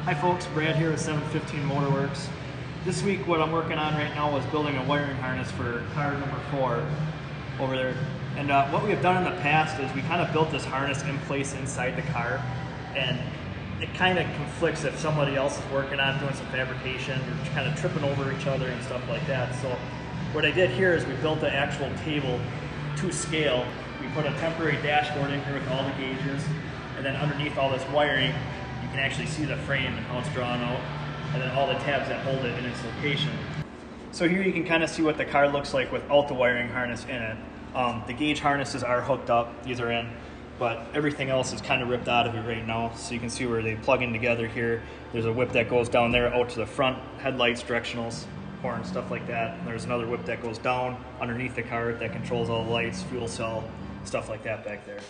Hi folks, Brad here with 715 Motorworks. This week what I'm working on right now is building a wiring harness for car number 4 over there. And what we have done in the past is we kind of built this harness in place inside the car, and it kind of conflicts if somebody else is working on doing some fabrication. You're kind of tripping over each other and stuff like that. So what I did here is we built the actual table to scale. We put a temporary dashboard in here with all the gauges, and then underneath all this wiring you can actually see the frame and how it's drawn out, and then all the tabs that hold it in its location. So here you can kind of see what the car looks like without the wiring harness in it. The gauge harnesses are hooked up, these are in, but everything else is kind of ripped out of it right now. So you can see where they plug in together here. There's a whip that goes down there out to the front, headlights, directionals, horn, stuff like that. And there's another whip that goes down underneath the car that controls all the lights, fuel cell, stuff like that back there.